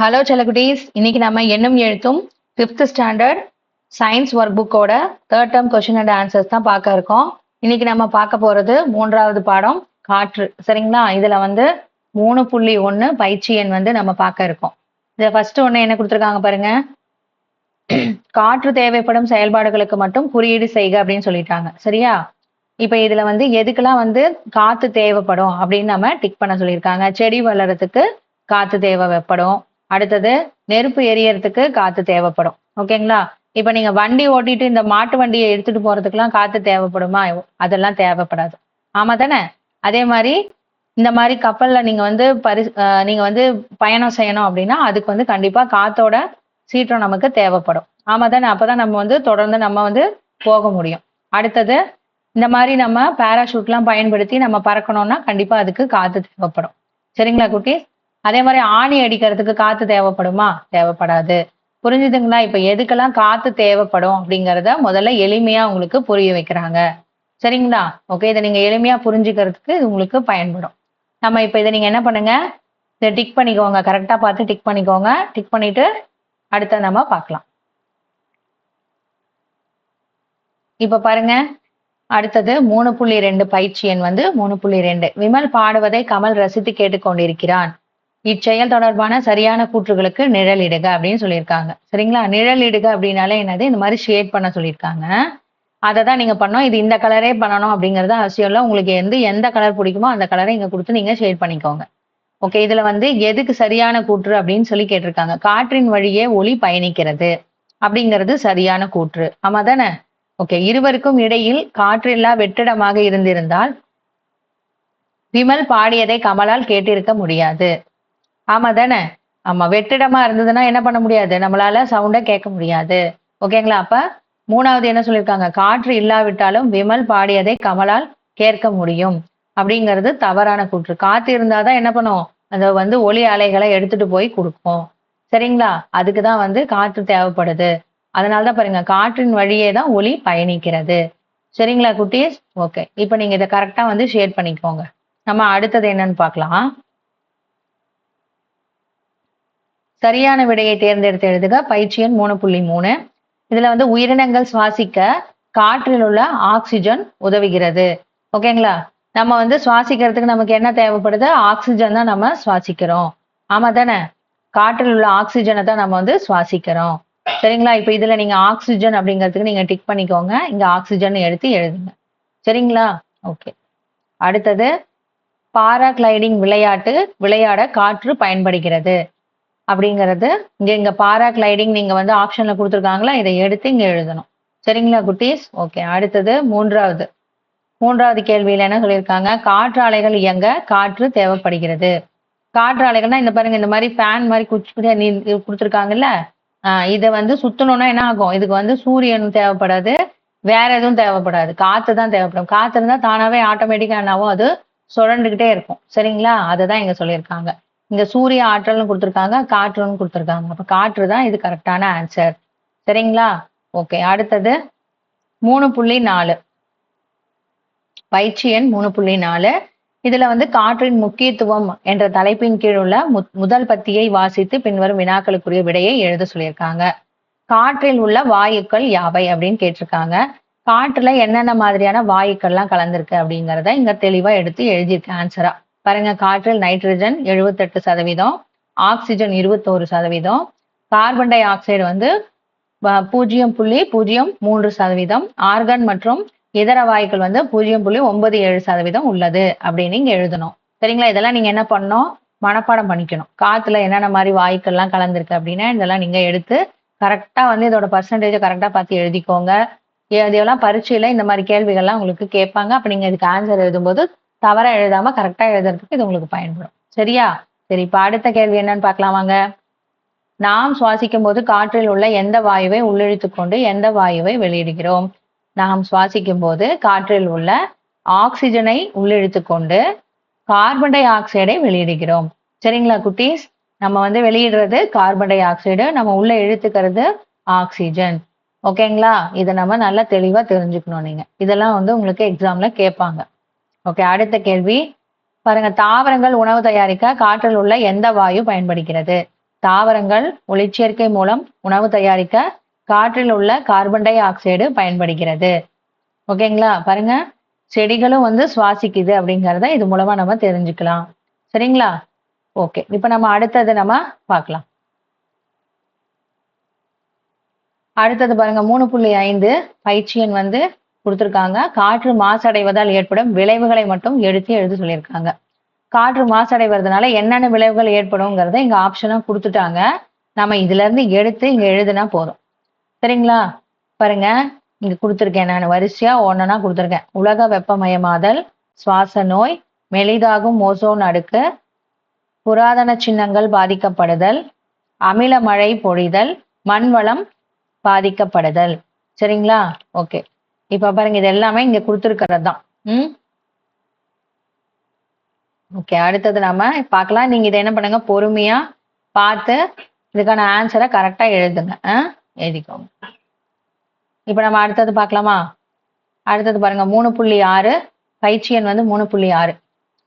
Hello செல்லகுட்டீஸ், இன்னைக்கு நம்ம எண்ணும் எழுத்தும் 5th ஸ்டாண்டர்ட் சயின்ஸ் ஒர்க் புக்கோட 3rd term question and answers தான் பார்க்க இருக்கோம். இன்னைக்கு நம்ம பார்க்க போறது 3வது பாடம் காற்று. சரிங்களா? இதுல 3.1 பயிற்சி எண் நம்ம பார்க்க இருக்கோம். இதுல ஃபர்ஸ்ட் ஒண்ணு என்ன கொடுத்துருக்காங்க பாருங்க. காற்று தேவைப்படும் செயல்பாடுகளுக்கு மட்டும் குறியீடு செய்க அப்படின்னு சொல்லிட்டாங்க. சரியா? இப்ப இதுல எதுக்கெல்லாம் காத்து தேவைப்படும் அப்படின்னு நம்ம டிக் பண்ண சொல்லியிருக்காங்க. செடி வளர்றதுக்கு காத்து தேவைப்படும். அடுத்தது நெருப்பு எரியறதுக்கு காத்து தேவைப்படும். ஓகேங்களா? இப்ப நீங்க வண்டி ஓட்டிட்டு இந்த மாட்டு வண்டியை எடுத்துட்டு போறதுக்கெல்லாம் காத்து தேவைப்படுமா? அதெல்லாம் தேவைப்படாது. ஆமா தானே? அதே மாதிரி இந்த மாதிரி கப்பல்ல நீங்க நீங்க பயணம் செய்யணும் அப்படின்னா அதுக்கு கண்டிப்பா காத்தோட சீற்றம் நமக்கு தேவைப்படும். ஆமா தானே? அப்பதான் நம்ம தொடர்ந்து நம்ம போக முடியும். அடுத்தது இந்த மாதிரி நம்ம பேராஷூட்லாம் பயன்படுத்தி நம்ம பறக்கணும்னா கண்டிப்பா அதுக்கு காத்து தேவைப்படும். சரிங்களா குட்டீஸ்? அதே மாதிரி ஆணி அடிக்கிறதுக்கு காத்து தேவைப்படுமா? தேவைப்படாது. புரிஞ்சுதுங்களா? இப்ப எதுக்கெல்லாம் காத்து தேவைப்படும் அப்படிங்கிறத முதல்ல எளிமையா உங்களுக்கு புரிய வைக்கிறாங்க. சரிங்களா? ஓகே, இதை நீங்க எளிமையா புரிஞ்சுக்கிறதுக்கு இது உங்களுக்கு பயன்படும். நம்ம இப்ப இதை நீங்க என்ன பண்ணுங்க, இதை டிக் பண்ணிக்கோங்க. கரெக்டா பார்த்து டிக் பண்ணிக்கோங்க. டிக் பண்ணிட்டு அடுத்த நம்ம பார்க்கலாம். இப்ப பாருங்க, அடுத்தது 3.2 பயிற்சி எண் 3.2. விமல் பாடுவதை கமல் ரசித்து கேட்டுக்கொண்டிருக்கிறான். இச்செயல் தொடர்பான சரியான கூற்றுகளுக்கு நிழலிடுக அப்படின்னு சொல்லியிருக்காங்க. சரிங்களா? நிழலிடுக அப்படின்னாலே என்னது, இந்த மாதிரி ஷேட் பண்ண சொல்லியிருக்காங்க. அதை தான் நீங்க பண்ணோம். இது இந்த கலரே பண்ணணும் அப்படிங்கறது அவசியம் இல்லை. உங்களுக்கு எந்த கலர் பிடிக்குமோ அந்த கலரை இங்க கொடுத்து நீங்க ஷேட் பண்ணிக்கோங்க. ஓகே, இதுல எதுக்கு சரியான கூற்று அப்படின்னு சொல்லி கேட்டிருக்காங்க. காற்றின் வழியே ஒளி பயணிக்கிறது அப்படிங்கிறது சரியான கூற்று. ஆமா தானே? ஓகே, இருவருக்கும் இடையில் காற்றில்லா வெற்றிடமாக இருந்திருந்தால் விமல் பாடியதை கமலால் கேட்டிருக்க முடியாது. ஆமா தானே? ஆமா, வெற்றிடமா இருந்ததுன்னா என்ன பண்ண முடியாது, நம்மளால சவுண்ட கேட்க முடியாது. ஓகேங்களா? அப்ப 3வது என்ன சொல்லியிருக்காங்க, காற்று இல்லாவிட்டாலும் விமல் பாடியதை கமலால் கேட்க முடியும் அப்படிங்கிறது தவறான கூற்று. காற்று இருந்தாதான் என்ன பண்ணும், அந்த ஒலி அலைகளை எடுத்துட்டு போய் கொடுக்கும். சரிங்களா? அதுக்குதான் காற்று தேவைப்படுது. அதனாலதான் பாருங்க, காற்றின் வழியே தான் ஒலி பயணிக்கிறது. சரிங்களா குட்டீஸ்? ஓகே, இப்ப நீங்க இதை கரெக்டா ஷேர் பண்ணிக்கோங்க. நம்ம அடுத்தது என்னன்னு பார்க்கலாம். சரியான விடையை தேர்ந்தெடுத்து எழுதுக. பயிற்சி எண் 3.3. இதுல உயிரினங்கள் சுவாசிக்க காற்றில் உள்ள ஆக்சிஜன் உதவுகிறது. ஓகேங்களா? நம்ம சுவாசிக்கிறதுக்கு நமக்கு என்ன தேவைப்படுது? ஆக்சிஜன் தான் நம்ம சுவாசிக்கிறோம். ஆமா தானே? காற்றில் உள்ள ஆக்சிஜனை தான் நம்ம சுவாசிக்கிறோம். சரிங்களா? இப்ப இதுல நீங்க ஆக்சிஜன் அப்படிங்கிறதுக்கு நீங்க டிக் பண்ணிக்கோங்க. இங்க ஆக்சிஜன் எடுத்து எழுதுங்க. சரிங்களா? ஓகே, அடுத்தது பாராகிளைடிங் விளையாட காற்று பயன்படுகிறது அப்படிங்கிறது இங்க பாராகிளைடிங் நீங்க ஆப்ஷன்ல கொடுத்துருக்காங்களா, இதை எடுத்து இங்க எழுதணும். சரிங்களா குட்டீஸ்? ஓகே, அடுத்தது மூன்றாவது கேள்வியில என்ன சொல்லியிருக்காங்க, காற்று அலைகள் இயங்க காற்று தேவைப்படுகிறது. காற்று அலைகள்னா இந்த பாருங்க, இந்த மாதிரி ஃபேன் மாதிரி குச்சி கொடுத்துருக்காங்கல்ல, இதை சுத்தணும்னா என்ன ஆகும், இதுக்கு சூரியன் தேவைப்படாது, வேற எதுவும் தேவைப்படாது, காத்து தான் தேவைப்படும். காத்து இருந்தா தானாவே ஆட்டோமேட்டிக்கா என்னாவும் அது சுழண்டுகிட்டே இருக்கும். சரிங்களா? அதை தான் இங்க சொல்லியிருக்காங்க. இங்க சூரிய ஆற்றல்னு கொடுத்துருக்காங்க, காற்றுன்னு கொடுத்துருக்காங்க. அப்ப காற்று தான் இது கரெக்டான ஆன்சர். சரிங்களா? ஓகே, அடுத்தது 3.4 பயிற்சி எண் 3.4. இதுல காற்றின் முக்கியத்துவம் என்ற தலைப்பின் கீழ் உள்ள முதல் பத்தியை வாசித்து பின்வரும் வினாக்களுக்குரிய விடையை எழுத சொல்லியிருக்காங்க. காற்றில் உள்ள வாயுக்கள் யாவை அப்படின்னு கேட்டிருக்காங்க. காற்றுல என்னென்ன மாதிரியான வாயுக்கள்லாம் கலந்திருக்கு அப்படிங்கிறத இங்க தெளிவா எடுத்து எழுதியிருக்க ஆன்சரா பாருங்க. காற்றில் nitrogen 78%, oxygen 21%, carbon di oxide 0.03%, argon மற்றும் இதர வாயுக்கள் 0.97% உள்ளது அப்படின்னு இங்க எழுதணும். சரிங்களா? இதெல்லாம் நீங்க என்ன பண்ணணும், மனப்பாடம் பண்ணிக்கணும். காத்துல என்னென்ன மாதிரி வாயுக்கள்லாம் கலந்திருக்கு அப்படின்னா இதெல்லாம் நீங்க எடுத்து கரெக்டா இதோட பர்சன்டேஜை கரெக்டா பார்த்து எழுதிக்கோங்க. இதெல்லாம் பரீட்சையில இந்த மாதிரி கேள்விகள்லாம் உங்களுக்கு கேட்பாங்க. அப்ப நீங்க இதுக்கு ஆன்சர் எழுதும்போது தவறா எழுதாம கரெக்டா எழுதுறதுக்கு இது உங்களுக்கு பயன்படும். சரியா? சரி, இப்ப அடுத்த கேள்வி என்னன்னு பார்க்கலாம் வாங்க. நாம் சுவாசிக்கும் போது காற்றில் உள்ள எந்த வாயுவை உள்ளிழுத்துக் கொண்டு எந்த வாயுவை வெளியிடுகிறோம்? நாம் சுவாசிக்கும் போது காற்றில் உள்ள ஆக்சிஜனை உள்ளிழுத்துக் கொண்டு கார்பன் டை ஆக்சைடை வெளியிடுகிறோம். சரிங்களா குட்டீஸ்? நம்ம வெளியிடுறது கார்பன் டை ஆக்சைடு, நம்ம உள்ள இழுத்துக்கிறது ஆக்சிஜன். ஓகேங்களா? இதை நம்ம நல்லா தெளிவா தெரிஞ்சுக்கணும். நீங்க இதெல்லாம் உங்களுக்கு எக்ஸாம்ல கேட்பாங்க. ஓகே, அடுத்த கேள்வி பாருங்க. தாவரங்கள் உணவு தயாரிக்க காற்றில் உள்ள எந்த வாயு பயன்படுகிறது? தாவரங்கள் ஒளிச்சேர்க்கை மூலம் உணவு தயாரிக்க காற்றில் உள்ள கார்பன் டை ஆக்சைடு பயன்படுகிறது. ஓகேங்களா? பாருங்க, செடிகளும் வந்து சுவாசிக்குது அப்படிங்கிறத இது மூலமா நம்ம தெரிஞ்சுக்கலாம். சரிங்களா? ஓகே, இப்ப நம்ம அடுத்தது நம்ம பார்க்கலாம். அடுத்தது பாருங்க, 3.5 பயிற்சி எண் வந்து கொடுத்துருக்காங்க. காற்று மாசடைவதால் ஏற்படும் விளைவுகளை மட்டும் எடுத்து எழுத சொல்லியிருக்காங்க. காற்று மாசடைவதனால என்னென்ன விளைவுகள் ஏற்படுங்கிறத இங்க ஆப்ஷனா கொடுத்துட்டாங்க. நம்ம இதுல இருந்து எடுத்து இங்க எழுதுனா போதும். சரிங்களா? பாருங்க, இங்க கொடுத்துருக்கேன், நான் வரிசையா ஒன்னொன்னா கொடுத்துருக்கேன். உலக வெப்பமயமாதல், சுவாச நோய், மெலிதாகும் ஓசோன் அடுக்கு, புராதன சின்னங்கள் பாதிக்கப்படுதல், அமில மழை பொழிதல், மண்வளம் பாதிக்கப்படுதல். சரிங்களா? ஓகே, இப்ப பாருங்க, இது எல்லாமே இங்க கொடுத்துருக்கிறது தான். ஓகே, அடுத்தது நாம பார்க்கலாம். நீங்க இதை என்ன பண்ணுங்க, பொறுமையா பார்த்து இதுக்கான ஆன்சரை கரெக்டா எழுதுங்க. எழுதிக்கோங்க. இப்ப நம்ம அடுத்தது பார்க்கலாமா? அடுத்தது பாருங்க, 3.6 பயிற்சி எண் வந்து 3.6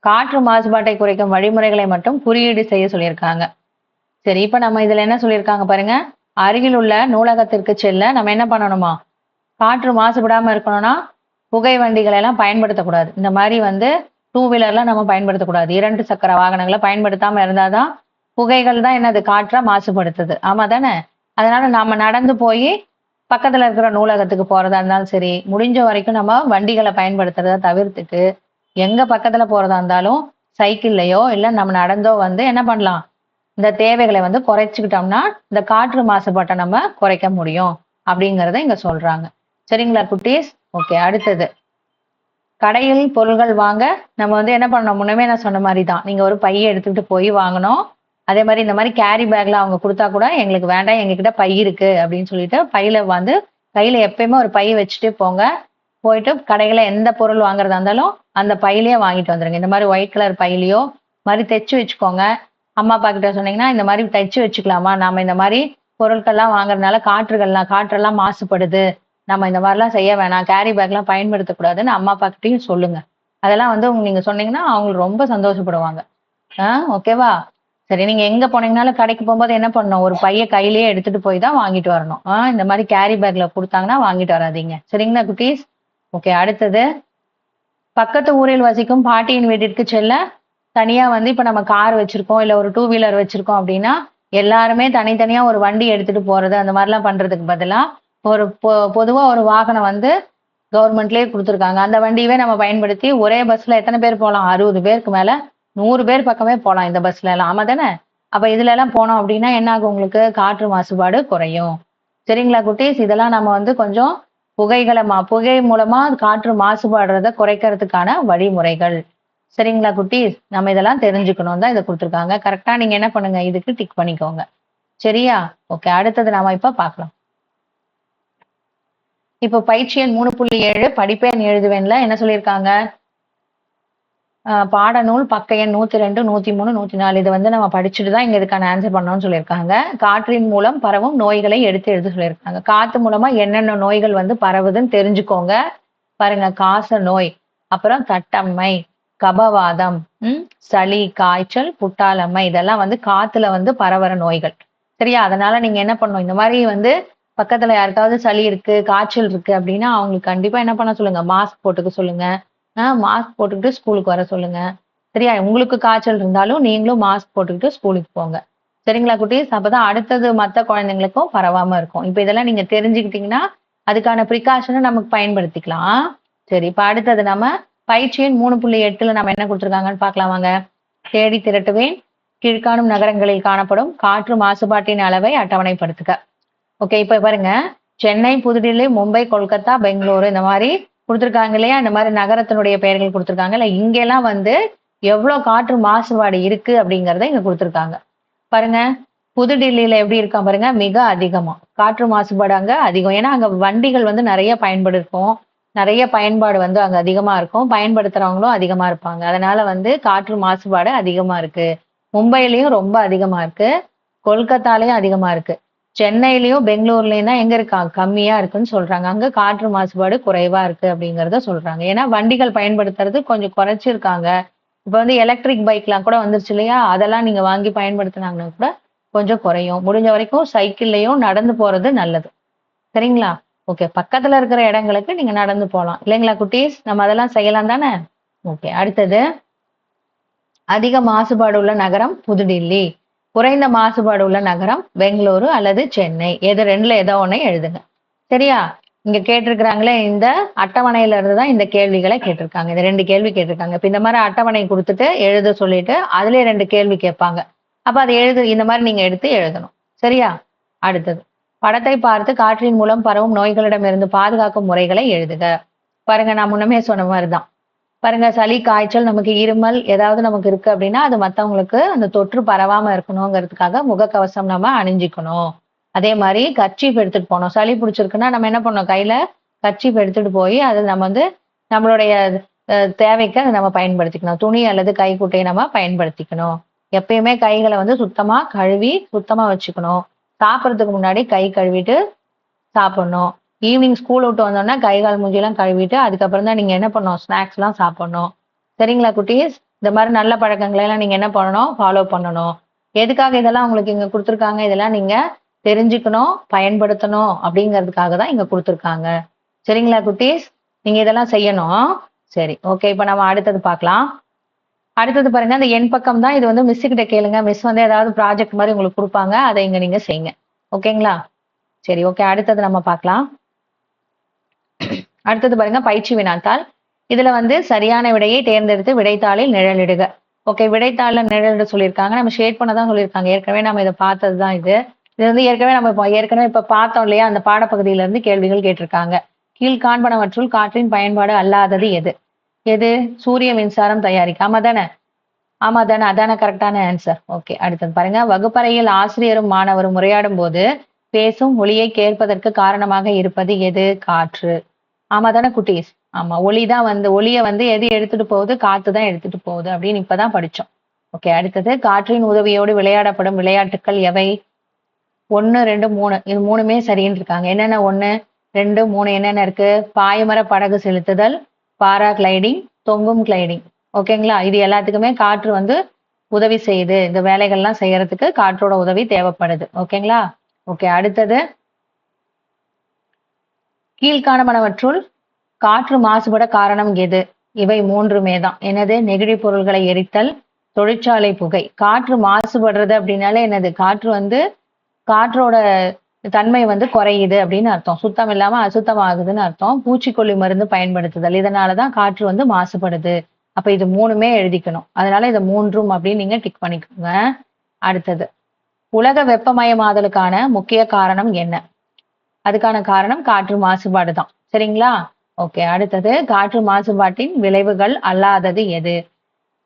காற்று மாசுபாட்டை குறைக்கும் வழிமுறைகளை மட்டும் குறியீடு செய்ய சொல்லியிருக்காங்க. சரி, இப்ப நம்ம இதுல என்ன சொல்லியிருக்காங்க பாருங்க, அருகில் உள்ள நூலகத்திற்கு செல்ல நம்ம என்ன பண்ணணுமா, காற்று மாசுபடாம இருக்கணும்னா புகை வண்டிகளை எல்லாம் பயன்படுத்தக்கூடாது. இந்த மாதிரி வந்து 2 வீலர்லாம் நம்ம பயன்படுத்தக்கூடாது. 2 சக்கர வாகனங்களை பயன்படுத்தாம இருந்தாதான் புகைகள் தான் என்னது காற்றா மாசுபடுத்துது. ஆமா தானே? அதனால நாம நடந்து போய் பக்கத்துல இருக்கிற நூலகத்துக்கு போறதா இருந்தாலும் சரி, முடிஞ்ச வரைக்கும் நம்ம வண்டிகளை பயன்படுத்துறத தவிர்த்துட்டு எங்க பக்கத்துல போறதா இருந்தாலும் சைக்கிள்லயோ இல்ல நம்ம நடந்தோ வந்து என்ன பண்ணலாம், இந்த தேவைகளை வந்து குறைச்சிக்கிட்டோம்னா இந்த காற்று மாசுபாட்டை நம்ம குறைக்க முடியும் அப்படிங்கறத இங்க சொல்றாங்க. சரிங்களா குட்டீஸ்? ஓகே, அடுத்தது கடையில் பொருள்கள் வாங்க நம்ம வந்து என்ன பண்ணணும், முன்னமே நான் சொன்ன மாதிரி தான், நீங்க ஒரு பையை எடுத்துக்கிட்டு போய் வாங்கணும். அதே மாதிரி இந்த மாதிரி கேரி பேக்ல அவங்க கொடுத்தா கூட எங்களுக்கு வேண்டாம், எங்ககிட்ட பை இருக்கு அப்படின்னு சொல்லிட்டு பையில வந்து கையில எப்பயுமே ஒரு பை வச்சுட்டு போங்க. போயிட்டு கடையில எந்த பொருள் வாங்குறதா இருந்தாலும் அந்த பையிலேயே வாங்கிட்டு வந்துருங்க. இந்த மாதிரி ஒயிட் கலர் பையிலையோ மாதிரி தைச்சு வச்சுக்கோங்க. அம்மா அப்பா கிட்ட சொன்னீங்கன்னா இந்த மாதிரி தைச்சு வச்சுக்கலாமா, நாம இந்த மாதிரி பொருட்கள்லாம் வாங்குறதுனால காற்றெல்லாம் மாசுபடுது, நம்ம இந்த மாதிரிலாம் செய்ய வேணாம், கேரி பேக்லாம் பயன்படுத்தக்கூடாதுன்னு அம்மா அப்பா கிட்டையும் சொல்லுங்க. அதெல்லாம் வந்து நீங்க சொன்னீங்கன்னா அவங்க ரொம்ப சந்தோஷப்படுவாங்க. ஓகேவா? சரி, நீங்க எங்க போனீங்கனாலும் கடைக்கு போகும்போது என்ன பண்ணணும், ஒரு பைய கையிலேயே எடுத்துட்டு போய் தான் வாங்கிட்டு வரணும். இந்த மாதிரி கேரி பேக்ல கொடுத்தாங்கன்னா வாங்கிட்டு வராதீங்க. சரிங்களா குட்டீஸ்? ஓகே, அடுத்தது பக்கத்து ஊரில் வசிக்கும் பாட்டியின் வீட்டிற்கு செல்ல தனியா வந்து இப்ப நம்ம கார் வச்சிருக்கோம் இல்ல ஒரு 2 வீலர் வச்சிருக்கோம் அப்படின்னா எல்லாருமே தனித்தனியா ஒரு வண்டி எடுத்துட்டு போறது அந்த மாதிரிலாம் பண்றதுக்கு பதிலா ஒரு பொதுவா ஒரு வாகனம் வந்து கவர்மெண்ட்லயே கொடுத்துருக்காங்க. அந்த வண்டியவே நம்ம பயன்படுத்தி ஒரே பஸ்ல எத்தனை பேர் போகலாம், 60 பேருக்கு மேல 100 பேர் பக்கமே போகலாம் இந்த பஸ்ல எல்லாம். ஆமா தானே? அப்ப இதுல எல்லாம் போனோம் அப்படின்னா என்ன ஆகும், உங்களுக்கு காற்று மாசுபாடு குறையும். சரிங்களா குட்டீஸ்? இதெல்லாம் நம்ம வந்து கொஞ்சம் புகை மூலமா காற்று மாசுபாடுறத குறைக்கிறதுக்கான வழிமுறைகள். சரிங்களா குட்டீஸ்? நம்ம இதெல்லாம் தெரிஞ்சுக்கணும் தான் இதை கொடுத்துருக்காங்க. கரெக்டா நீங்க என்ன பண்ணுங்க, இதுக்கு டிக் பண்ணிக்கோங்க. சரியா? ஓகே, அடுத்தது நாம இப்ப பார்க்கலாம். இப்ப பயிற்சி எண் 3.7 படிப்பெண் எழுதுவேன்ல என்ன சொல்லியிருக்காங்க, பாடநூல் பக்க எண் 102, 103, 104 இதை வந்து நம்ம படிச்சுட்டு தான் இங்க இதுக்கான ஆன்சர் பண்ணணும்னு சொல்லியிருக்காங்க. காற்றின் மூலம் பரவும் நோய்களை எடுத்து எழுத சொல்லியிருக்காங்க. காத்து மூலமா என்னென்ன நோய்கள் வந்து பரவுதுன்னு தெரிஞ்சுக்கோங்க. பாருங்க, காச நோய், அப்புறம் தட்டம்மை, கபவாதம், சளி, காய்ச்சல், புட்டாளம்மை, இதெல்லாம் வந்து காத்துல வந்து பரவற நோய்கள். சரியா? அதனால நீங்க என்ன பண்ணணும், இந்த மாதிரி வந்து பக்கத்துல யாருக்காவது சளி இருக்கு காய்ச்சல் இருக்கு அப்படின்னா அவங்களுக்கு கண்டிப்பா என்ன பண்ண சொல்லுங்க, மாஸ்க் போட்டுக்க சொல்லுங்க. மாஸ்க் போட்டுக்கிட்டு ஸ்கூலுக்கு வர சொல்லுங்க. சரியா? உங்களுக்கு காய்ச்சல் இருந்தாலும் நீங்களும் மாஸ்க் போட்டுக்கிட்டு ஸ்கூலுக்கு போங்க. சரிங்களா குட்டீஸ்? அப்பதான் அடுத்தது மத்த குழந்தைங்களுக்கும் பரவாம இருக்கும். இப்ப இதெல்லாம் நீங்க தெரிஞ்சுக்கிட்டீங்கன்னா அதுக்கான ப்ரிகாஷனை நமக்கு பயன்படுத்திக்கலாம். சரி, இப்ப அடுத்தது நம்ம பயிற்சி எண் 3.8ல நம்ம என்ன கொடுத்துருக்காங்கன்னு பார்க்கலாம் வாங்க. தேடி திரட்டுவேன், கீழ்காணும் நகரங்களில் காணப்படும் காற்று மாசுபாட்டின் அளவை அட்டவணைப்படுத்துக. ஓகே, இப்ப பாருங்க, சென்னை, புதுடில்லி, மும்பை, கொல்கத்தா, பெங்களூரு இந்த மாதிரி கொடுத்துருக்காங்க இல்லையா, இந்த மாதிரி நகரத்தினுடைய பெயர்கள் கொடுத்துருக்காங்க இல்ல, இங்கெல்லாம் வந்து எவ்வளவு காற்று மாசுபாடு இருக்கு அப்படிங்கறத இங்க கொடுத்துருக்காங்க. பாருங்க, புதுடில்லியில எப்படி இருக்கா பாருங்க, மிக அதிகமா காற்று மாசுபாடு அங்க அதிகம். ஏன்னா அங்க வண்டிகள் வந்து நிறைய நிறைய பயன்பாடு வந்து அங்க அதிகமா இருக்கும், பயன்படுத்துறவங்களும் அதிகமா இருப்பாங்க. அதனால வந்து காற்று மாசுபாடு அதிகமா இருக்கு. மும்பையிலயும் ரொம்ப அதிகமா இருக்கு, கொல்கத்தாலயும் அதிகமா இருக்கு, சென்னையிலயும் பெங்களூர்லயும் தான் எங்க இருக்கா கம்மியா இருக்குன்னு சொல்றாங்க. அங்க காற்று மாசுபாடு குறைவா இருக்கு அப்படிங்கறத சொல்றாங்க. ஏன்னா வண்டிகள் பயன்படுத்துறது கொஞ்சம் குறைச்சிருக்காங்க. இப்ப வந்து எலக்ட்ரிக் பைக்லாம் கூட வந்துருச்சு இல்லையா, அதெல்லாம் நீங்க வாங்கி பயன்படுத்தினாங்கன்னா கூட கொஞ்சம் குறையும். முடிஞ்ச வரைக்கும் சைக்கிள்லயும் நடந்து போறது நல்லது. சரிங்களா? ஓகே. பக்கத்துல இருக்கிற இடங்களுக்கு நீங்க நடந்து போலாம். இல்லைங்களா குட்டீஸ்? நம்ம அதெல்லாம் செய்யலாம் தானே? ஓகே. அடுத்தது அதிக மாசுபாடு உள்ள நகரம் புதுடில்லி. குறைந்த மாசுபாடு உள்ள நகரம் பெங்களூரு அல்லது சென்னை. எது 2ல ஏதோ ஒண்ணு எழுதுங்க. சரியா? இங்க கேட்டிருக்கிறாங்களே இந்த அட்டவணையில இருந்து தான் இந்த கேள்விகளை கேட்டிருக்காங்க. இந்த 2 கேள்வி கேட்டிருக்காங்க. இப்ப இந்த மாதிரி அட்டவணை குடுத்துட்டு எழுத சொல்லிட்டு அதிலே 2 கேள்வி கேட்பாங்க. அப்ப அத இந்த மாதிரி நீங்க எடுத்து எழுதணும். சரியா? அடுத்தது படத்தை பார்த்து காற்றின் மூலம் பரவும் நோய்களிடமிருந்து பாதுகாக்கும் முறைகளை எழுதுக. பாருங்க நான் முன்னமே சொன்ன மாதிரிதான். பாருங்க சளி, காய்ச்சல், நமக்கு இருமல் ஏதாவது நமக்கு இருக்கு அப்படின்னா அது மத்தவங்களுக்கு அந்த தொற்று பரவாம இருக்கணுங்கிறதுக்காக முகக்கவசம் நம்ம அணிஞ்சிக்கணும். அதே மாதிரி கர்ச்சீப் எடுத்துட்டு போகணும். சளி பிடிச்சிருக்குன்னா நம்ம என்ன பண்ணணும்? கையில கர்ச்சீப் எடுத்துட்டு போய் அது நம்ம வந்து நம்மளுடைய தேவைக்கு அதை நம்ம பயன்படுத்திக்கணும். துணி அல்லது கைக்குட்டையை நம்ம பயன்படுத்திக்கணும். எப்பயுமே கைகளை வந்து சுத்தமா கழுவி சுத்தமா வச்சுக்கணும். சாப்பிட்றதுக்கு முன்னாடி கை கழுவிட்டு சாப்பிடணும். ஈவினிங் ஸ்கூல் விட்டு வந்தோம்னா கை கால் மூஞ்சிலாம் கழுவிட்டு அதுக்கப்புறம் தான் நீங்க என்ன பண்ணணும்? ஸ்நாக்ஸ் எல்லாம் சாப்பிடணும். சரிங்களா குட்டீஸ்? இந்த மாதிரி நல்ல பழக்கங்களை எல்லாம் நீங்க என்ன பண்ணணும்? ஃபாலோ பண்ணணும். எதுக்காக இதெல்லாம் உங்களுக்கு இங்க கொடுத்துருக்காங்க? இதெல்லாம் நீங்க தெரிஞ்சுக்கணும், பயன்படுத்தணும் அப்படிங்கிறதுக்காக தான் இங்க கொடுத்துருக்காங்க. சரிங்களா குட்டீஸ்? நீங்க இதெல்லாம் செய்யணும். சரி, ஓகே. இப்ப நம்ம அடுத்தது பார்க்கலாம். அடுத்தது பாருங்க, அந்த என் பக்கம் தான். இது வந்து மிஸ் கிட்ட கேளுங்க. மிஸ் வந்து ஏதாவது ப்ராஜெக்ட் மாதிரி உங்களுக்கு கொடுப்பாங்க. அதை இங்க நீங்க செய்யுங்க. ஓகேங்களா? சரி, ஓகே. அடுத்தது நம்ம பார்க்கலாம். அடுத்தது பாருங்க, பயிற்சி வினாத்தாள். இதுல வந்து சரியான விடையை தேர்ந்தெடுத்து விடைத்தாளில் நிழலிடுக. ஓகே, விடைத்தாள்ல நிழலிட சொல்லியிருக்காங்க. நம்ம ஷேட் பண்ணதான் சொல்லியிருக்காங்க. ஏற்கனவே நம்ம இதை பார்த்தது தான் இது. இது வந்து ஏற்கனவே இப்ப பார்த்தோம் இல்லையா? அந்த பாடப்பகுதியில இருந்து கேள்விகள் கேட்டிருக்காங்க. கீழ்காண்பனவற்றுள் காற்றின் பயன்பாடு அல்லாதது எது? எது? சூரிய மின்சாரம் தயாரிக்க. ஆமா தானே? அதானே கரெக்டான ஆன்சர். ஓகே. அடுத்தது பாருங்க, வகுப்பறையில் ஆசிரியரும் மாணவரும் உரையாடும் போது பேசும் ஒலியை கேட்பதற்கு காரணமாக இருப்பது எது? காற்று. ஆமா தானே குட்டீஸ்? ஆமா. ஒலியை வந்து எது எடுத்துட்டு போகுது? காத்து தான் எடுத்துட்டு போகுது அப்படின்னு இப்பதான் படிச்சோம். ஓகே. அடுத்தது காற்றின் உதவியோடு விளையாடப்படும் விளையாட்டுக்கள் எவை? 1, 2, 3. இது 3மே சரின்னு இருக்காங்க. என்னென்ன 1, 2, 3 என்னென்ன இருக்கு? பாய்மர படகு செலுத்துதல், பாரா கிளைடிங், தொங்கும் கிளைடிங். ஓகேங்களா? இது எல்லாத்துக்குமே காற்று வந்து உதவி செய்யுது. இந்த வேலைகள்லாம் செய்யறதுக்கு காற்றோட உதவி தேவைப்படுது. ஓகேங்களா? ஓகே. அடுத்தது கீழ்காணவனவற்றுள் காற்று மாசுபட காரணம் எது? இவை 3மே தான். என்னது? நெகிழி பொருள்களை எரித்தல், தொழிற்சாலை புகை. காற்று மாசுபடுறது அப்படின்னாலே என்னது? காற்றோட தன்மை வந்து குறையுது அப்படின்னு அர்த்தம். சுத்தம் இல்லாம அசுத்தமாகுதுன்னு அர்த்தம். பூச்சிக்கொல்லி மருந்து பயன்படுத்துதல், இதனாலதான் காற்று வந்து மாசுபடுது. அப்ப இது 3மே எழுதிக்கணும். அதனால இதை 3ம் அப்படின்னு நீங்க டிக் பண்ணிக்கோங்க. அடுத்தது உலக வெப்பமயமாதலுக்கான முக்கிய காரணம் என்ன? அதுக்கான காரணம் காற்று மாசுபாடு தான். சரிங்களா? ஓகே. அடுத்தது காற்று மாசுபாட்டின் விளைவுகள் அல்லாதது எது?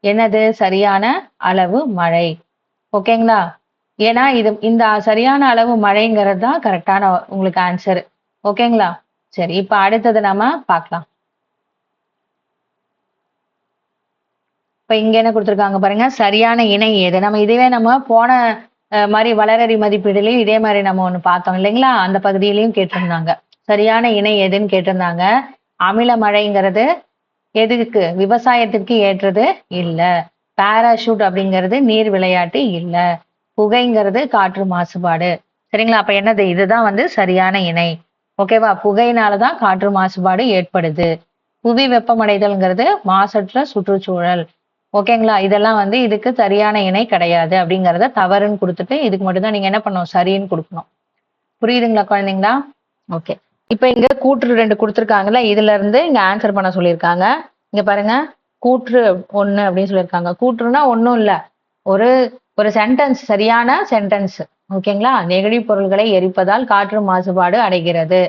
என்னது? சரியான அளவு மழை. ஓகேங்களா? ஏன்னா இந்த சரியான அளவு மழைங்கிறது தான் கரெக்டான உங்களுக்கு ஆன்சர். ஓகேங்களா? சரி, இப்ப அடுத்தது நம்ம பார்க்கலாம். இப்ப இங்க என்ன கொடுத்துருக்காங்க பாருங்க, சரியான இணை எது? நம்ம போன மாதிரி வளரறி மதிப்பீடுலயும் இதே மாதிரி நம்ம ஒண்ணு பார்த்தோம் இல்லைங்களா? அந்த பகுதியிலையும் கேட்டிருந்தாங்க. சரியான இணை எதுன்னு கேட்டிருந்தாங்க. அமில மழைங்கிறது எதுக்கு? விவசாயத்திற்கு ஏற்றது இல்ல. பாராஷூட் அப்படிங்கிறது நீர் விளையாட்டு இல்ல. புகைங்கிறது காற்று மாசுபாடு. சரிங்களா? அப்ப என்னது? இதுதான் வந்து சரியான இணை. ஓகேவா? புகையினாலதான் காற்று மாசுபாடு ஏற்படுது. புவி வெப்பமடைதல்ங்கிறது மாசற்ற சுற்றுச்சூழல். ஓகேங்களா? இதெல்லாம் வந்து இதுக்கு சரியான இணை கிடையாது அப்படிங்கறத தவறுன்னு கொடுத்துட்டு இதுக்கு மட்டும்தான் நீங்க என்ன பண்ணணும்? சரின்னு கொடுக்கணும். புரியுதுங்களா குழந்தைங்களா? ஓகே. இப்ப இங்க கூற்று 2 கொடுத்துருக்காங்கல்ல, இதுல இருந்து இங்க ஆன்சர் பண்ண சொல்லியிருக்காங்க. இங்க பாருங்க, கூற்று 1 அப்படின்னு சொல்லியிருக்காங்க. கூற்றுனா ஒண்ணும் இல்ல, ஒரு சென்டென்ஸ், சரியான சென்டென்ஸ். ஓகேங்களா? நெகிழி பொருள்களை எரிப்பதால் காற்று மாசுபாடு அடைகிறது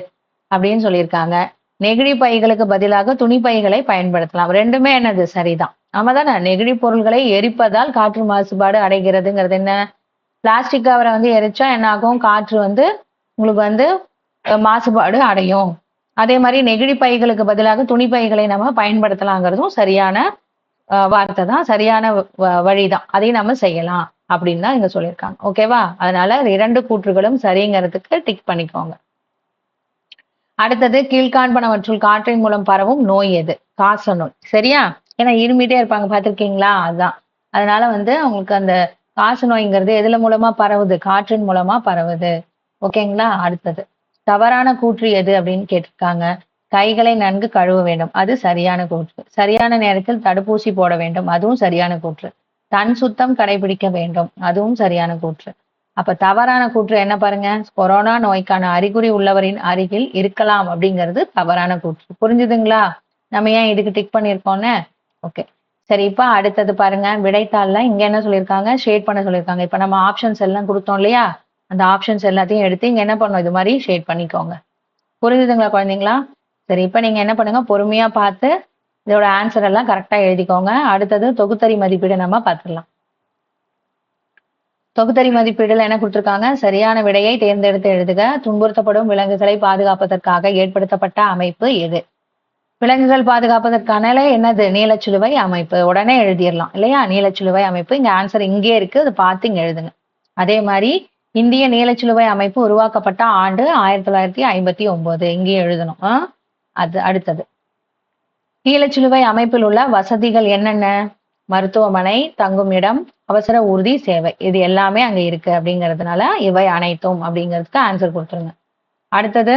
அப்படின்னு சொல்லியிருக்காங்க. நெகிழி பைகளுக்கு பதிலாக துணி பைகளை பயன்படுத்தலாம். 2மே என்னது? சரிதான். ஆமா தானே? நெகிழி பொருள்களை எரிப்பதால் காற்று மாசுபாடு அடைகிறதுங்கிறது என்ன? பிளாஸ்டிக் கவரை வந்து எரிச்சா என்ன ஆகும்? காற்று வந்து உங்களுக்கு வந்து மாசுபாடு அடையும். அதே மாதிரி நெகிழி பைகளுக்கு பதிலாக துணி பைகளை நம்ம பயன்படுத்தலாங்கிறதும் சரியான வார்த்தை தான், சரியான வழிதான். அதையும் நம்ம செய்யலாம் அப்படின்னு தான் இங்க சொல்லியிருக்காங்க. ஓகேவா? அதனால 2 கூற்றுகளும் சரிங்கிறதுக்கு டிக் பண்ணிக்கோங்க. அடுத்தது கீழ்காண்பனவற்றுள் காற்றின் மூலம் பரவும் நோய் எது? காச நோய். சரியா? ஏன்னா இருமிட்டே இருப்பாங்க, பார்த்திருக்கீங்களா? அதுதான். அதனால வந்து அவங்களுக்கு அந்த காசு நோய்ங்கிறது எதுல மூலமா பரவுது? காற்றின் மூலமா பரவுது. ஓகேங்களா? அடுத்தது தவறான கூற்று எது அப்படின்னு கேட்டிருக்காங்க. கைகளை நன்கு கழுவ வேண்டும். அது சரியான கூற்று. சரியான நேரத்தில் தடுப்பூசி போட வேண்டும். அதுவும் சரியான கூற்று. தன் சுத்தம் கடைபிடிக்க வேண்டும். அதுவும் சரியான கூற்று. அப்ப தவறான கூற்று என்ன பாருங்க? கொரோனா நோய்க்கான அறிகுறி உள்ளவரின் அருகில் இருக்கலாம் அப்படிங்கிறது தவறான கூற்று. புரிஞ்சுதுங்களா? நம்ம ஏன் இதுக்கு டிக் பண்ணியிருக்கோம்னு? ஓகே. சரி, இப்ப அடுத்தது பாருங்க. விடைத்தாள்ல இங்க என்ன சொல்லியிருக்காங்க? ஷேட் பண்ண சொல்லியிருக்காங்க. இப்ப நம்ம ஆப்ஷன்ஸ் எல்லாம் கொடுத்தோம் இல்லையா? அந்த ஆப்ஷன்ஸ் எல்லாத்தையும் எடுத்து இங்க என்ன பண்ணணும்? இது மாதிரி ஷேட் பண்ணிக்கோங்க. புரிஞ்சுதுங்களா குழந்தைங்களா? சரி, இப்ப நீங்க என்ன பண்ணுங்க? பொறுமையா பார்த்து இதோட ஆன்சர் எல்லாம் கரெக்டா எழுதிக்கோங்க. அடுத்தது தொகுத்தறி மதிப்பீடு நம்ம பார்த்துடலாம். தொகுத்தறி மதிப்பீடுல என்ன கொடுத்திருக்காங்க? சரியான விடையை தேர்ந்தெடுத்து எழுதுக. துன்புறுத்தப்படும் விலங்குகளை பாதுகாப்பதற்காக ஏற்படுத்தப்பட்ட அமைப்பு எது? விலங்குகள் பாதுகாப்பதற்கான என்னது? நீலச்சிலுவை அமைப்பு. உடனே எழுதிடலாம் இல்லையா? நீலச்சிலுவை அமைப்பு. இங்க ஆன்சர் இங்கே இருக்கு, அதை பார்த்து இங்க எழுதுங்க. அதே மாதிரி இந்திய நீலச்சிலுவை அமைப்பு உருவாக்கப்பட்ட ஆண்டு 1959. இங்கே எழுதணும். அது அடுத்தது நீலச்சிலுவை அமைப்பில் உள்ள வசதிகள் என்னென்ன? மருத்துவமனை, தங்கும் இடம், அவசர ஊர்தி சேவை. இது எல்லாமே அங்க இருக்கு அப்படிங்கிறதுனால இவை அனைத்தும் அப்படிங்கிறதுக்கு ஆன்சர் கொடுத்துருங்க. அடுத்தது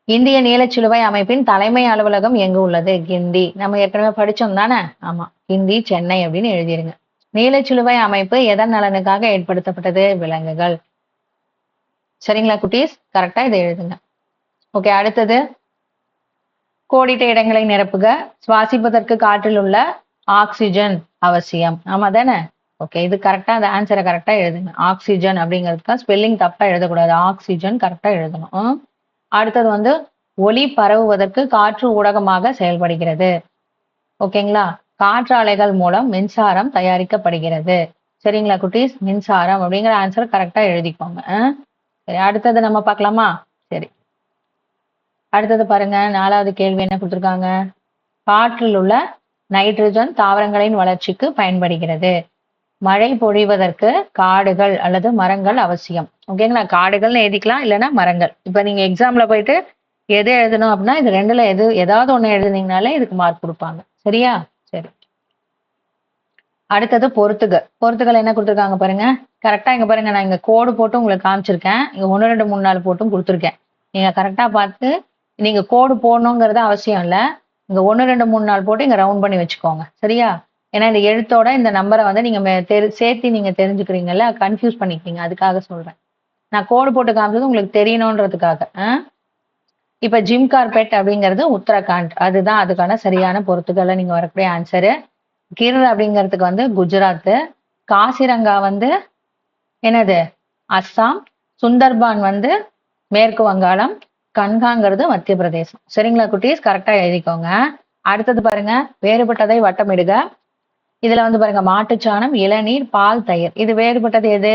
இந்திய நீலச்சிலுவை அமைப்பின் தலைமை அலுவலகம் எங்கு உள்ளது? கிண்டி. நம்ம ஏற்கனவே படிச்சோம் தானே? ஆமா, கிண்டி, சென்னை அப்படின்னு எழுதிருங்க. நீலச்சிலுவை அமைப்பு எதன் நலனுக்காக ஏற்படுத்தப்பட்டது? விலங்குகள். சரிங்களா குட்டீஸ்? கரெக்டா இதை எழுதுங்க. ஓகே, அடுத்தது கோடிட்ட இடங்களை நிரப்புக. சுவாசிப்பதற்கு காற்றில் உள்ள ஆக்சிஜன் அவசியம். ஆமா தானே? ஓகே, இது கரெக்டா, அந்த ஆன்சரை கரெக்டா எழுதுங்க. ஆக்சிஜன் அப்படிங்கிறதுக்கு ஸ்பெல்லிங் தப்பா எழுதக்கூடாது. ஆக்சிஜன் கரெக்டா எழுதணும். அடுத்தது ஒலி பரவுவதற்கு காற்று ஊடகமாக செயல்படுகிறது. ஓகேங்களா? காற்றாலைகள் மூலம் மின்சாரம் தயாரிக்கப்படுகிறது. சரிங்களா குட்டீஸ்? மின்சாரம் அப்படிங்கிற ஆன்சர் கரெக்டா எழுதிக்கோங்க. சரி, அடுத்தது நம்ம பார்க்கலாமா? சரி, அடுத்தது பாருங்க. 4வது கேள்வி என்ன கொடுத்திருக்காங்க? காற்றில் உள்ள நைட்ரஜன் தாவரங்களின் வளர்ச்சிக்கு பயன்படுகிறது. மழை பொழிவதற்கு காடுகள் அல்லது மரங்கள் அவசியம். ஓகேங்களா? காடுகள்னு எழுதிக்கலாம், இல்லைன்னா மரங்கள். இப்ப நீங்க எக்ஸாம்ல போயிட்டு எது எழுதணும் அப்படின்னா இது ரெண்டுல ஏதாவது ஒண்ணு எழுதுனீங்கனாலே இதுக்கு மார்க் கொடுப்பாங்க. சரியா? சரி, அடுத்தது பொறுத்துகள் என்ன கொடுத்துருக்காங்க பாருங்க. கரெக்டா இங்க பாருங்க, நான் இங்க கோடு போட்டு உங்களுக்கு காமிச்சிருக்கேன். இங்க 1 2 3 4 போட்டும் கொடுத்துருக்கேன். நீங்க கரெக்டா பார்த்து, நீங்க கோடு போடணுங்கிறது அவசியம் இல்ல. இங்க 1 2 3 4 போட்டு இங்க ரவுண்ட் பண்ணி வச்சுக்கோங்க. சரியா? ஏன்னா இந்த எழுத்தோட இந்த நம்பரை நீங்க சேர்த்து நீங்க தெரிஞ்சுக்கிறீங்கல்ல, கன்ஃபியூஸ் பண்ணிக்கிறீங்க, அதுக்காக சொல்றேன். நான் கோடு போட்டு காமிச்சது உங்களுக்கு தெரியணுன்றதுக்காக. இப்ப ஜிம் கார்பெட் அப்படிங்கிறது உத்தரகாண்ட். அதுதான் அதுக்கான சரியான பொறுத்துக்களை நீங்க வரக்கூடிய ஆன்சரு. கிர் அப்படிங்கிறதுக்கு குஜராத். காசிரங்கா என்னது? அஸ்ஸாம். சுந்தர்பான் மேற்கு வங்காளம். கன்காங்கிறது மத்திய பிரதேசம். சரிங்களா குட்டீஸ்? கரெக்டா எழுதிக்கோங்க. அடுத்தது பாருங்க, வேறுபட்டதை வட்டமிடுக. இதுல பாருங்க, மாட்டுச்சாணம், இளநீர், பால், தயிர். இது வேறுபட்டது எது?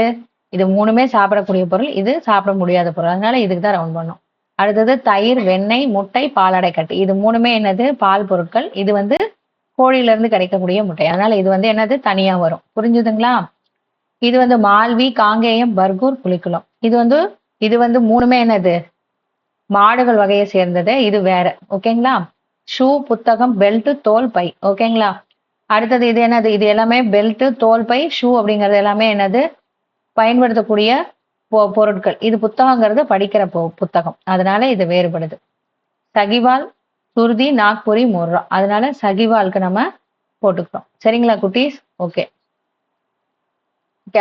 இது 3மே சாப்பிடக்கூடிய பொருள், இது சாப்பிட முடியாத பொருள். அதனால இதுக்கு தான் ரவுண்ட் பண்ணும். அடுத்தது தயிர், வெண்ணெய், முட்டை, பாலாடை கட்டி. இது 3மே என்னது? பால் பொருட்கள். இது கோழியில இருந்து கிடைக்கக்கூடிய முட்டை. அதனால இது என்னது? தனியா வரும். புரிஞ்சுதுங்களா? இது மால்வி, காங்கேயம், பர்கூர், புலிக்குளம். இது 3மே என்னது? மாடுகள் வகையை சேர்ந்தது. இது வேற. ஓகேங்களா? ஷூ, புத்தகம், பெல்ட், தோல் பை. ஓகேங்களா? அடுத்தது இது என்னது? இது எல்லாமே பெல்ட், தோல் பை, ஷூ அப்படிங்கிறது எல்லாமே என்னது? பயன்படுத்தக்கூடிய பொருட்கள். இது புத்தகங்கிறது படிக்கிற புத்தகம். அதனால இது வேறுபடுது. சகிவால், சுருதி, நாக்புரி, முர்ரா. அதனால சகிவாலுக்கு நம்ம போட்டுக்கிறோம். சரிங்களா குட்டீஸ்? ஓகே.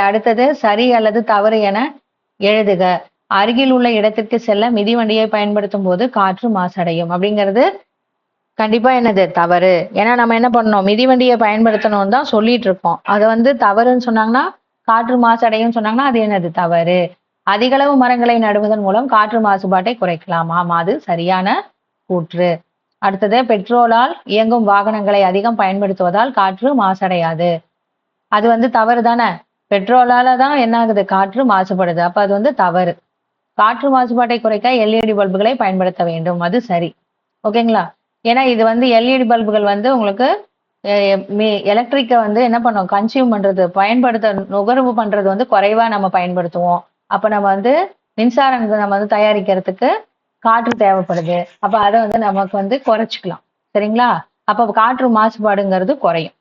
அடுத்தது சரி அல்லது தவறு என எழுதுக. அருகில் உள்ள இடத்திற்கு செல்ல மிதிவண்டியை பயன்படுத்தும் போது காற்று மாசடையும் அப்படிங்கிறது கண்டிப்பா என்னது? தவறு. ஏன்னா நம்ம என்ன பண்ணோம்? மிதிவண்டியை பயன்படுத்தணும் தான் சொல்லிட்டு இருக்கோம். அதை தவறுன்னு சொன்னாங்கன்னா, காற்று மாசடையும் சொன்னாங்கன்னா அது என்னது? தவறு. அதிகளவு மரங்களை நடுவதன் மூலம் காற்று மாசுபாட்டை குறைக்கலாம். ஆமா, அது சரியான கூற்று. அடுத்தது பெட்ரோலால் இயங்கும் வாகனங்களை அதிகம் பயன்படுத்துவதால் காற்று மாசடையாது. அது தவறு தானே? பெட்ரோலால தான் என்ன ஆகுது? காற்று மாசுபடுது. அப்ப அது தவறு. காற்று மாசுபாட்டை குறைக்க எல்இடி பல்புகளை பயன்படுத்த வேண்டும். அது சரி. ஓகேங்களா? ஏன்னா இது எல்இடி பல்புகள் உங்களுக்கு எலக்ட்ரிக்கை என்ன பண்ணும்? கன்சியூம் பண்றது, நுகர்வு பண்றது குறைவா நம்ம பயன்படுத்துவோம். அப்ப நம்ம மின்சாரம் நம்ம தயாரிக்கிறதுக்கு காற்று தேவைப்படுது. அப்ப அதை நமக்கு குறைச்சிக்கலாம். சரிங்களா? அப்ப காற்று மாசுபாடுங்கிறது குறையும்.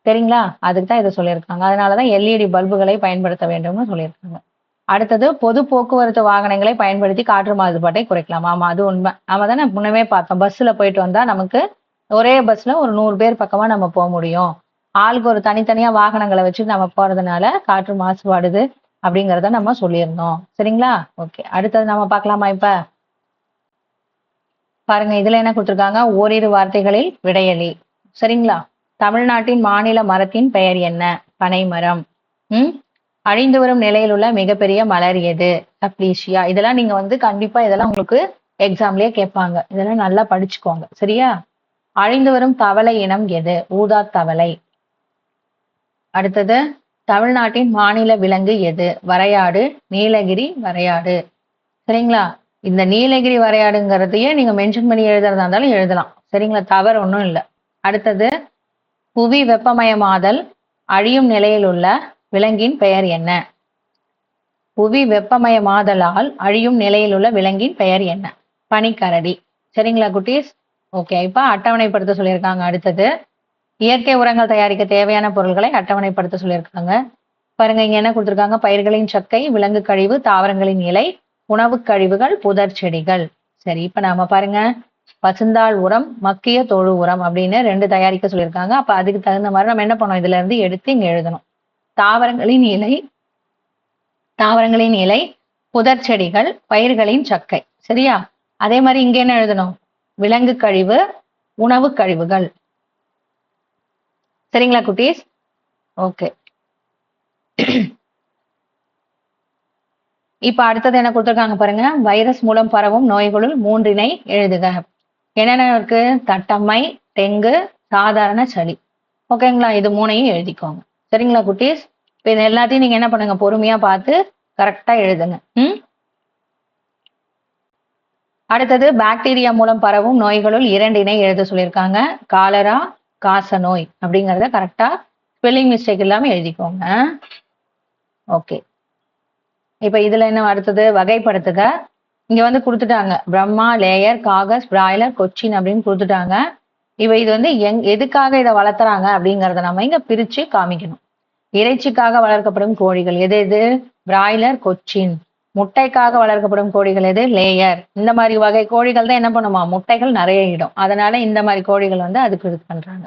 சரிங்களா? அதுக்கு தான் இத சொல்லியிருக்காங்க. அதனால தான் எல்இடி பல்புகளை பயன்படுத்த வேண்டும்னு சொல்லியிருக்காங்க. அடுத்தது பொது போக்குவரத்து வாகனங்களை பயன்படுத்தி காற்று மாசுபாட்டை குறைக்கலாம். ஆமா, அது உண்மை. நாம தானே முன்னமே பார்த்தோம். பஸ்ல போயிட்டு வந்தா நமக்கு ஒரே பஸ்ல ஒரு 100 பேர் பக்கமா நம்ம போ முடியும். ஆளுக்கு ஒரு தனித்தனியா வாகனங்கள வச்சு நம்ம போறதுனால காற்று மாசுபாடுது அப்படிங்கிறத நம்ம சொல்லியிருந்தோம். சரிங்களா? ஓகே. அடுத்தது நம்ம பார்க்கலாமா இப்ப? பாருங்க இதுல என்ன கொடுத்திருக்காங்க? ஓரிரு வார்த்தைகளில் விடையளி. சரிங்களா? தமிழ்நாட்டின் மாநில மரத்தின் பெயர் என்ன? பனைமரம். ம் அழிந்து வரும் நிலையில் உள்ள மிகப்பெரிய மலர் எது? அப்ளீஷியா. இதெல்லாம் நீங்க வந்து கண்டிப்பா இதெல்லாம் உங்களுக்கு எக்ஸாம்லயே கேட்பாங்க. இதெல்லாம் நல்லா படிச்சுக்கோங்க. சரியா? அழிந்து வரும் தவளை இனம் எது? ஊதா தவளை. அடுத்தது தமிழ்நாட்டின் மாநில விலங்கு எது? வரையாடு, நீலகிரி வரையாடு. சரிங்களா? இந்த நீலகிரி வரையாடுங்கிறதையே நீங்க மென்ஷன் பண்ணி எழுதுறதா இருந்தாலும் எழுதலாம். சரிங்களா? தவறு ஒன்றும் இல்லை. அடுத்தது புவி வெப்பமயமாதல் அழியும் நிலையில் உள்ள விலங்கின் பெயர் என்ன? புவி வெப்பமயமாதலால் அழியும் நிலையில் உள்ள விலங்கின் பெயர் என்ன? பனிக்கரடி. சரிங்களா குட்டீஸ்? ஓகே. இப்ப அட்டவணைப்படுத்த சொல்லியிருக்காங்க. அடுத்தது இயற்கை உரங்கள் தயாரிக்க தேவையான பொருட்களை அட்டவணைப்படுத்த சொல்லியிருக்காங்க. பாருங்க இங்க என்ன கொடுத்திருக்காங்க? பயிர்களின் சக்கை, விலங்கு கழிவு, தாவரங்களின் இலை, உணவு கழிவுகள், புதர் செடிகள். சரி, இப்ப நாம பாருங்க பசுந்தாள் உரம், மக்கிய தொழு உரம் அப்படின்னு 2 தயாரிக்க சொல்லியிருக்காங்க. அப்ப அதுக்கு தகுந்த மாதிரி நம்ம என்ன பண்ணோம்? இதுல இருந்து எடுத்து இங்க எழுதணும். தாவரங்களின் இலை, புதர் செடிகள், பயிர்களின் சக்கை. சரியா? அதே மாதிரி இங்க என்ன எழுதணும்? விலங்கு கழிவு, உணவு கழிவுகள். சரிங்களா குட்டீஸ்? ஓகே. இப்ப அடுத்தது என்ன கொடுத்திருக்காங்க பாருங்க. வைரஸ் மூலம் பரவும் நோய்களுள் 3 எழுதுக. என்னென்ன இருக்கு? தட்டம்மை, டெங்கு, சாதாரண சளி. ஓகேங்களா? இது 3 எழுதிக்கோங்க. சரிங்களா குட்டீஸ்? இப்ப இது எல்லாத்தையும் நீங்க என்ன பண்ணுங்க? பொறுமையா பார்த்து கரெக்டா எழுதுங்க. அடுத்தது பாக்டீரியா மூலம் பரவும் நோய்களுள் 2 எழுத சொல்லியிருக்காங்க. காலரா, காச நோய் அப்படிங்கறத கரெக்டா ஸ்பெல்லிங் மிஸ்டேக் இல்லாம எழுதிக்கோங்க. ஓகே. இப்ப இதுல என்ன அடுத்தது? வகைப்படுத்துக. இங்க வந்து கொடுத்துட்டாங்க. பிரம்மா, லேயர், காகஸ், பிராய்லர், கொச்சின் அப்படின்னு கொடுத்துட்டாங்க. இது வந்து எதுக்காக இதை வளர்த்துறாங்க அப்படிங்கறத நம்ம இங்க பிரிச்சு காமிக்கணும். இறைச்சிக்காக வளர்க்கப்படும் கோழிகள் எது எது? பிராய்லர், கொச்சின். முட்டைக்காக வளர்க்கப்படும் கோழிகள் எது? லேயர். இந்த மாதிரி வகை கோழிகள் தான் என்ன பண்ணுமா? முட்டைகள் நிறைய இடும். அதனால இந்த மாதிரி கோழிகள் வந்து அதுக்கு இது பண்றாங்க.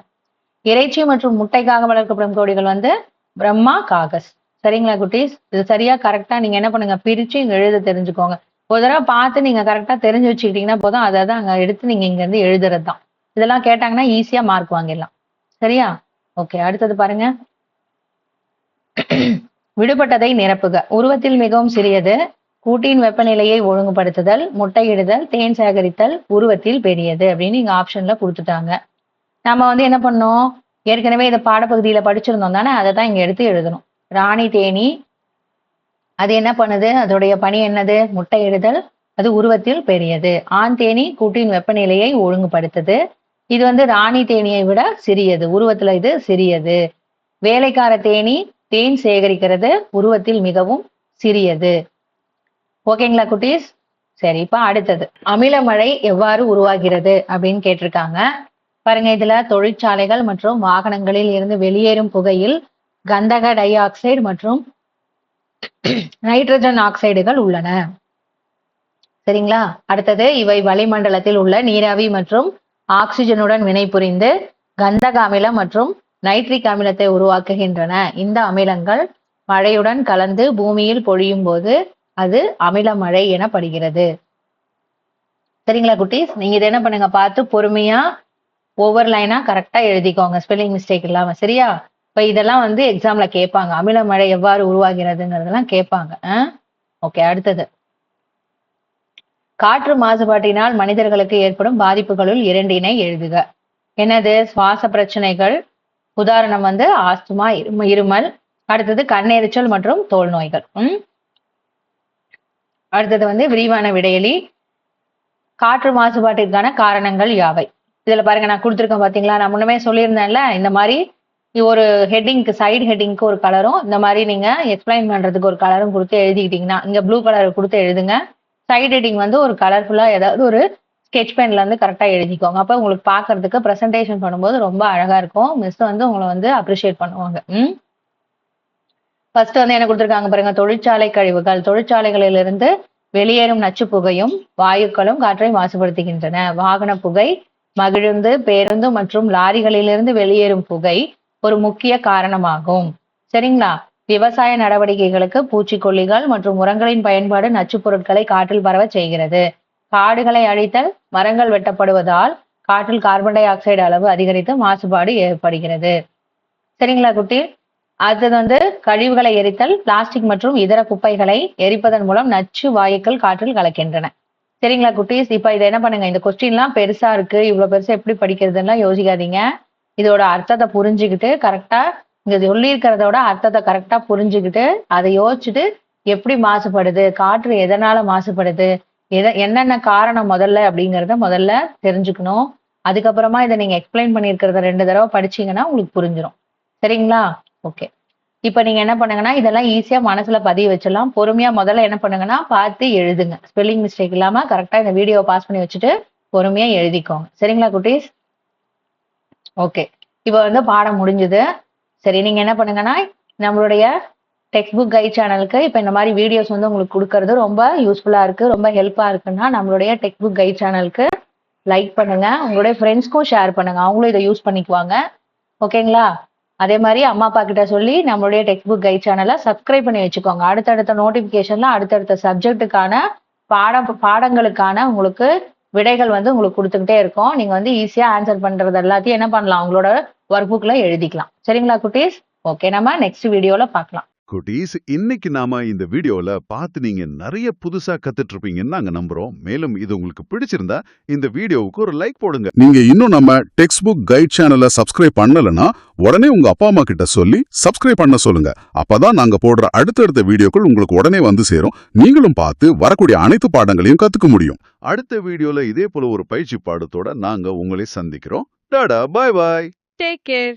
இறைச்சி மற்றும் முட்டைக்காக வளர்க்கப்படும் கோழிகள் வந்து பிரம்மா, காகஸ். சரிங்களா குட்டீஸ்? இது சரியா கரெக்டா நீங்க என்ன பண்ணுங்க? பிரிச்சு இங்க எழுத தெரிஞ்சுக்கோங்க. ஒரு தடவை பார்த்து நீங்க கரெக்டா தெரிஞ்சு வச்சுக்கிட்டீங்கன்னா போதும். அதை தான் அங்க எடுத்து நீங்க இங்க இருந்து எழுதுறது தான். இதெல்லாம் கேட்டாங்கன்னா ஈஸியா மார்க் வாங்கிடலாம். சரியா? ஓகே. அடுத்தது பாருங்க. விடுபட்டதை நிரப்புக. உருவத்தில் மிகவும் சிறியது, கூட்டின் வெப்பநிலையை ஒழுங்குபடுத்துதல், முட்டையிடுதல், தேன் சேகரித்தல், உருவத்தில் பெரியது அப்படின்னு இங்க ஆப்ஷன்ல கொடுத்துட்டாங்க. நம்ம வந்து என்ன பண்ணோம்? ஏற்கனவே இதை பாடப்பகுதியில படிச்சிருந்தோம் தானே? அதை தான் இங்க எடுத்து எழுதணும். ராணி தேனி அது என்ன பண்ணுது? அதோடைய பணி என்னது? முட்டையிடுதல், அது உருவத்தில் பெரியது. ஆண் தேனி கூட்டின் வெப்பநிலையை ஒழுங்குபடுத்துது. இது வந்து ராணி தேனியை விட சிறியது, உருவத்துல இது சிறியது. வேலைக்கார தேனி தேன் சேகரிக்கிறது, உருவத்தில் மிகவும் சிறியது. ஓகேங்களா குட்டீஸ்? சரி, இப்ப அடுத்தது அமிலமழை எவ்வாறு உருவாகிறது அப்படின்னு கேட்டிருக்காங்க. பாருங்க இதுல தொழிற்சாலைகள் மற்றும் வாகனங்களில் இருந்து வெளியேறும் புகையில் கந்தக டை ஆக்சைடு மற்றும் நைட்ரஜன் ஆக்சைடுகள் உள்ளன. சரிங்களா? அடுத்தது இவை வளிமண்டலத்தில் உள்ள நீராவி மற்றும் ஆக்சிஜனுடன் வினைபுரிந்து கந்தக அமிலம் மற்றும் நைட்ரிக் அமிலத்தை உருவாக்குகின்றன. இந்த அமிலங்கள் மழையுடன் கலந்து பூமியில் பொழியும் போது அது அமிலமழை எனப்படுகிறது. சரிங்களா குட்டீஸ்? நீங்க இதை என்ன பண்ணுங்க? பார்த்து பொறுமையா ஒவ்வொரு லைனா கரெக்டா எழுதிக்கோங்க, ஸ்பெல்லிங் மிஸ்டேக் இல்லாம. சரியா? இப்ப இதெல்லாம் வந்து எக்ஸாம்ல கேட்பாங்க. அமிலமழை எவ்வாறு உருவாகிறதுங்கிறதெல்லாம் கேட்பாங்க. ஓகே. அடுத்தது காற்று மாசுபாட்டினால் மனிதர்களுக்கு ஏற்படும் பாதிப்புகளுள் 2 எழுதுக. என்னது? சுவாச பிரச்சனைகள், உதாரணம் வந்து ஆஸ்துமா, இருமல். அடுத்தது கண்ணெரிச்சல் மற்றும் தோல் நோய்கள். அடுத்தது வந்து விரிவான விடையளி. காற்று மாசுபாட்டிற்கான காரணங்கள் யாவை? இதுல பாருங்க நான் கொடுத்துருக்கேன் பாத்தீங்களா? நான் முன்னமே சொல்லியிருந்தேன்ல, இந்த மாதிரி ஒரு ஹெட்டிங்க்கு சைடு ஹெட்டிங்க்கு ஒரு கலரும், இந்த மாதிரி நீங்க எக்ஸ்பிளைன் பண்றதுக்கு ஒரு கலரும் கொடுத்து எழுதிக்கிட்டீங்கன்னா, இங்க ப்ளூ கலர் கொடுத்து எழுதுங்க. சைடு ஹெட்டிங் வந்து ஒரு கலர்ஃபுல்லா ஏதாவது ஒரு ஸ்கெட்ச் பென்ல இருந்து கரெக்டா எழுதிக்கோங்க. அப்ப உங்களுக்கு பார்க்கறதுக்கு பிரசன்டேஷன் பண்ணும்போது ரொம்ப அழகா இருக்கும். மிஸ் வந்து உங்கள வந்து அப்ரிஷியேட் பண்ணுவாங்க. ஃபர்ஸ்ட் வந்து என்ன கொடுத்திருக்காங்க பாருங்க, தொழிற்சாலை கழிவுகள். தொழிற்சாலைகளிலிருந்து வெளியேறும் நச்சு புகையும் வாயுக்களும் காற்றை மாசுபடுத்துகின்றன. வாகன புகை, மகிழுந்து, பேருந்து மற்றும் லாரிகளிலிருந்து வெளியேறும் புகை ஒரு முக்கிய காரணமாகும். சரிங்களா? விவசாய நடவடிக்கைகளுக்கு பூச்சிக்கொல்லிகள் மற்றும் உரங்களின் பயன்பாடு நச்சுப் பொருட்களை காற்றில் பரவ செய்கிறது. காடுகளை அழித்தல், மரங்கள் வெட்டப்படுவதால் காற்றில் கார்பன் டை ஆக்சைடு அளவு அதிகரித்து மாசுபாடு ஏற்படுகிறது. சரிங்களா குட்டி? அது வந்து கழிவுகளை எரித்தல், பிளாஸ்டிக் மற்றும் இதர குப்பைகளை எரிப்பதன் மூலம் நச்சு வாயுக்கள் காற்றில் கலக்கின்றன. சரிங்களா குட்டீஸ்? இப்ப இதை என்ன பண்ணுங்க, இந்த கொஸ்டின்லாம் பெருசா இருக்கு, இவ்வளவு பெருசா எப்படி படிக்கிறதுன்னா யோசிக்காதீங்க. இதோட அர்த்தத்தை புரிஞ்சுக்கிட்டு கரெக்டா, இங்க சொல்லி இருக்கிறதோட அர்த்தத்தை கரெக்டா புரிஞ்சுக்கிட்டு அதை யோசிச்சுட்டு எப்படி மாசுபடுது, காற்று எதனால மாசுபடுது, என்னென்ன காரணம் முதல்ல அப்படிங்கிறத முதல்ல தெரிஞ்சுக்கணும். அதுக்கப்புறமா இதை நீங்க எக்ஸ்பிளைன் பண்ணியிருக்கிறத 2 தடவை படிச்சீங்கன்னா உங்களுக்கு புரிஞ்சிடும். சரிங்களா? ஓகே. இப்ப நீங்க என்ன பண்ணுங்கன்னா, இதெல்லாம் ஈஸியா மனசுல பதிய வச்சிடலாம். பொறுமையா முதல்ல என்ன பண்ணுங்கன்னா, பார்த்து எழுதுங்க. ஸ்பெல்லிங் மிஸ்டேக் இல்லாம கரெக்டா இந்த வீடியோவை பாஸ் பண்ணி வச்சுட்டு பொறுமையா எழுதிக்கோங்க. சரிங்களா குட்டீஸ்? ஓகே. இப்போ வந்து பாடம் முடிஞ்சுது. சரி, நீங்க என்ன பண்ணுங்கன்னா, நம்மளுடைய டெக்ஸ்ட் புக் கைட் சேனலுக்கு இப்போ இந்த மாதிரி வீடியோஸ் வந்து உங்களுக்கு கொடுக்கறது ரொம்ப யூஸ்ஃபுல்லா இருக்கு, ரொம்ப ஹெல்ப்பா இருக்குன்னா நம்மளுடைய டெக்ஸ்ட் புக் கைட் சேனலுக்கு லைக் பண்ணுங்க, உங்களுடைய ஃப்ரெண்ட்ஸ்க்கும் ஷேர் பண்ணுங்க, அவங்களும் இதை யூஸ் பண்ணிக்குவாங்க. ஓகேங்களா? அதே மாதிரி அம்மா அப்பா கிட்ட சொல்லி நம்மளுடைய டெக்ஸ்ட் புக் கைட் சேனலை சப்ஸ்கிரைப் பண்ணி வச்சுக்கோங்க. அடுத்தடுத்த நோட்டிபிகேஷன்ல அடுத்தடுத்த சப்ஜெக்ட்டுக்கான பாடங்களுக்கான உங்களுக்கு விடைகள் வந்து உங்களுக்கு கொடுத்துக்கிட்டே இருக்கும். நீங்க வந்து ஈஸியா ஆன்சர் பண்றது எல்லாத்தையும் என்ன பண்ணலாம், உங்களோட ஒர்க் புக்ல எழுதிக்கலாம். சரிங்களா குட்டீஸ்? ஓகே, நம்ம நெக்ஸ்ட் வீடியோல பார்க்கலாம். குட்டீஸ், இன்னைக்கு நாம இந்த வீடியோல பார்த்து நீங்க நிறைய புதுசா கத்துட்டு இருப்பீங்கன்னு நாங்க நம்புறோம். மேலும் இது உங்களுக்கு பிடிச்சிருந்தா இந்த வீடியோவுக்கு ஒரு லைக் போடுங்க. நீங்க இன்னும் நம்ம டெக்ஸ்ட் புக் கைட் சேனலை சப்ஸ்கிரைப் பண்ணலனா உடனே உங்க அப்பா அம்மா கிட்ட சொல்லி சப்ஸ்கிரைப் பண்ண சொல்லுங்க. அப்பதான் நாங்க போடுற அடுத்தடுத்த வீடியோக்கள் உங்களுக்கு உடனே வந்து சேரும். நீங்களும் பார்த்து வரக்கூடிய அனைத்து பாடங்களையும் கத்துக்க முடியும். அடுத்த வீடியோல இதே போல ஒரு பயிற்சி பாடத்தோட நாங்க உங்களை சந்திக்கிறோம். டாடா, பாய் பாய். Take care.